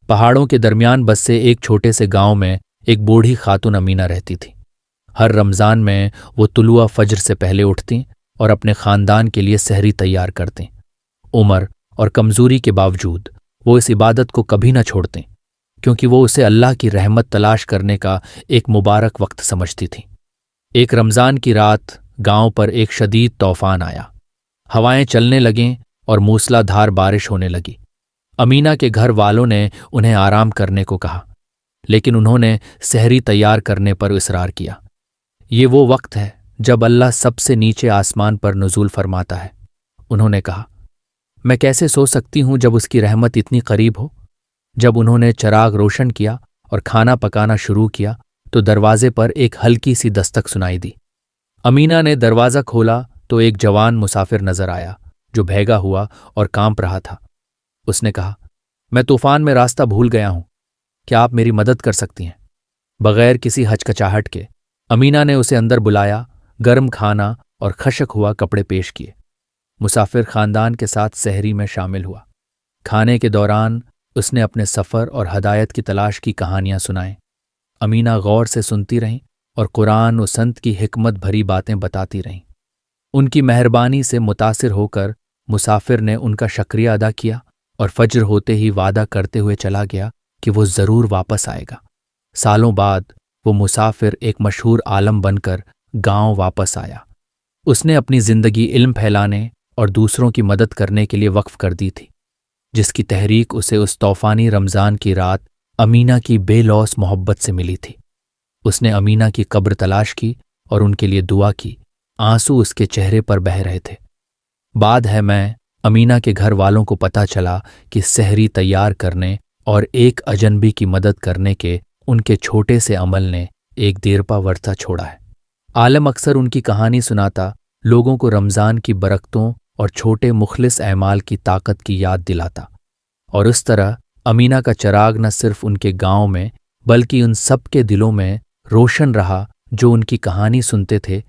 پہاڑوں کے درمیان بسے ایک چھوٹے سے گاؤں میں ایک بوڑھی خاتون امینہ رہتی تھی۔ ہر رمضان میں وہ طلوع فجر سے پہلے اٹھتیں اور اپنے خاندان کے لیے سحری تیار کرتیں۔ عمر اور کمزوری کے باوجود وہ اس عبادت کو کبھی نہ چھوڑتیں، کیونکہ وہ اسے اللہ کی رحمت تلاش کرنے کا ایک مبارک وقت سمجھتی تھیں۔ ایک رمضان کی رات گاؤں پر ایک شدید طوفان آیا۔ ہوائیں چلنے لگیں اور موسلا دھار بارش ہونے لگی۔ امینہ کے گھر والوں نے انہیں آرام کرنے کو کہا، لیکن انہوں نے سحری تیار کرنے پر اصرار کیا۔ یہ وہ وقت ہے جب اللہ سب سے نیچے آسمان پر نزول فرماتا ہے۔ انہوں نے کہا، میں کیسے سو سکتی ہوں جب اس کی رحمت اتنی قریب ہو؟ جب انہوں نے چراغ روشن کیا اور کھانا پکانا شروع کیا تو دروازے پر ایک ہلکی سی دستک سنائی دی۔ امینہ نے دروازہ کھولا تو ایک جوان مسافر نظر آیا جو بھیگا ہوا اور کانپ رہا تھا۔ اس نے کہا، میں طوفان میں راستہ بھول گیا ہوں، کیا آپ میری مدد کر سکتی ہیں؟ بغیر کسی ہچکچاہٹ کے امینہ نے اسے اندر بلایا، گرم کھانا اور خشک ہوا کپڑے پیش کیے۔ مسافر خاندان کے ساتھ سحری میں شامل ہوا۔ کھانے کے دوران اس نے اپنے سفر اور ہدایت کی تلاش کی کہانیاں سنائیں۔ امینہ غور سے سنتی رہیں اور قرآن و سنت کی حکمت بھری باتیں بتاتی رہیں۔ ان کی مہربانی سے متاثر ہو کر مسافر نے ان کا شکریہ ادا کیا اور فجر ہوتے ہی وعدہ کرتے ہوئے چلا گیا کہ وہ ضرور واپس آئے گا۔ سالوں بعد وہ مسافر ایک مشہور عالم بن کر گاؤں واپس آیا۔ اس نے اپنی زندگی علم پھیلانے اور دوسروں کی مدد کرنے کے لیے وقف کر دی تھی، جس کی تحریک اسے اس طوفانی رمضان کی رات امینہ کی بے لوث محبت سے ملی تھی۔ اس نے امینہ کی قبر تلاش کی اور ان کے لیے دعا کی۔ آنسو اس کے چہرے پر بہہ رہے تھے۔ بعد ہے میں امینہ کے گھر والوں کو پتہ چلا کہ سحری تیار کرنے اور ایک اجنبی کی مدد کرنے کے ان کے چھوٹے سے عمل نے ایک دیرپا ورثہ چھوڑا ہے۔ عالم اکثر ان کی کہانی سناتا لوگوں کو رمضان کی برکتوں اور چھوٹے مخلص اعمال کی طاقت کی یاد دلاتا، اور اس طرح امینہ کا چراغ نہ صرف ان کے گاؤں میں بلکہ ان سب کے دلوں میں روشن رہا جو ان کی کہانی سنتے تھے